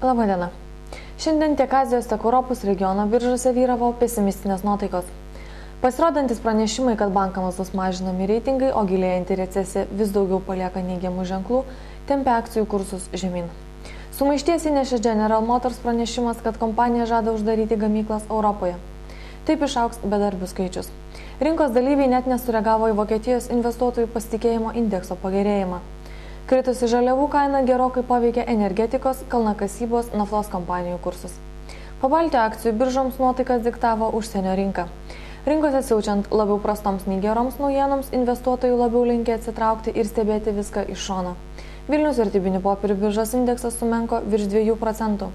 Labadiena. Šiandien tiek Azijos, tiek Europos regiono biržose vyravo pesimistinės nuotaikos. Pasirodantis pranešimai, kad bankams bus mažinami reitingai, o gilėjanti recesija vis daugiau palieka neigiamų ženklų, tempia akcijų kursus žemyn. Sumaišties įnešė General Motors pranešimas, kad kompanija žada uždaryti gamyklas Europoje. Taip išaugs bedarbių skaičius. Rinkos dalyviai net nesureagavo į Vokietijos investuotojų pasitikėjimo indekso pagerėjimą. Kritusi žaliavų kaina gerokai paveikė energetikos, kalnakasybos, naftos kompanijų kursus. Pabaltijos akcijų biržoms nuotaikas diktavo užsienio rinka. Rinkose siaučiant labiau prastoms nei geroms naujienoms, investuotojų labiau linkė atsitraukti ir stebėti viską iš šono. Vilniaus vertybinių popierių biržos indeksas sumenko virš 2%.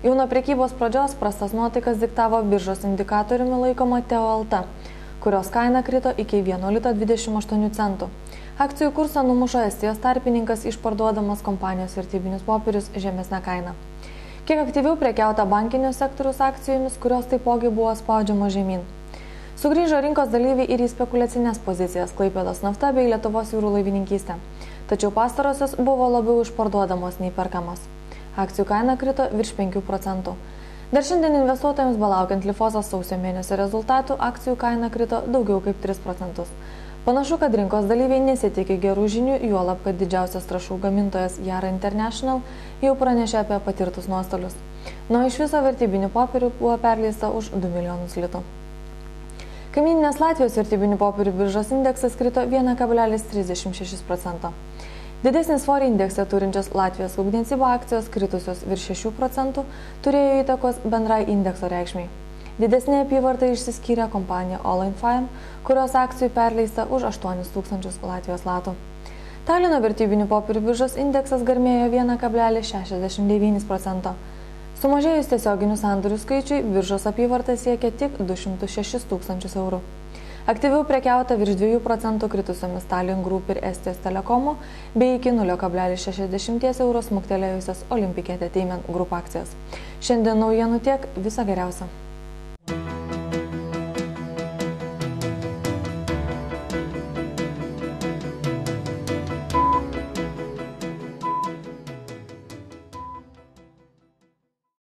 Jau nuo prekybos pradžios prastas nuotaikas diktavo biržos indikatoriumi laikoma TEO LT, kurios kaina krito iki 1,28 litų. Akcijų kursą numušo Estijos tarpininkas išparduodamas kompanijos vertybinius popierius žemesnę kainą. Kiek aktyviau prekiauta bankinio sektoriaus akcijomis, kurios taipogi buvo spaudžiamos žemyn. Sugrįžo rinkos dalyviai ir į spekuliacinės pozicijas Klaipėdos nafta bei Lietuvos jūrų laivininkystė. Tačiau pastarosios buvo labiau išparduodamos nei perkamos. Akcijų kaina krito virš 5%. Dar šiandien investuotojams belaukiant Lifosos sausio mėnesio rezultatų, akcijų kaina krito daugiau kaip 3%. Panašu, kad rinkos dalyviai nesitikė gerų žinių, juolab, kad didžiausias trąšų gamintojas Yara International jau pranešė apie patirtus nuostolius. Nuo iš viso vertybinių popierių buvo perleista už 2 milijonus litų. Kaimyninės Latvijos vertybinių popierių biržos indeksas krito 1,36%. Didesnį svorį indekse turinčios Latvijos Ugniasybo akcijos kritusios virš 6% turėjo įtakos bendrai indekso reikšmiai. Didesnė apyvarta išsiskyrė kompanija All in Fine, kurios akcijų perleista už 8 000 Latvijos latų. Talino vertybinių popierių biržos indeksas garmėjo 1,69%. Sumažėjus tiesioginių sandorių skaičiui, biržos apyvarta siekia tik 206 000 eurų. Aktyviau prekiauta virš 2% kritusiomis Tallinn Group ir Estijos Telekomo bei iki 0,60 eurų smuktelėjusios Olympic Entertainment Group akcijas. Šiandien naujienų tiek, viso geriausio.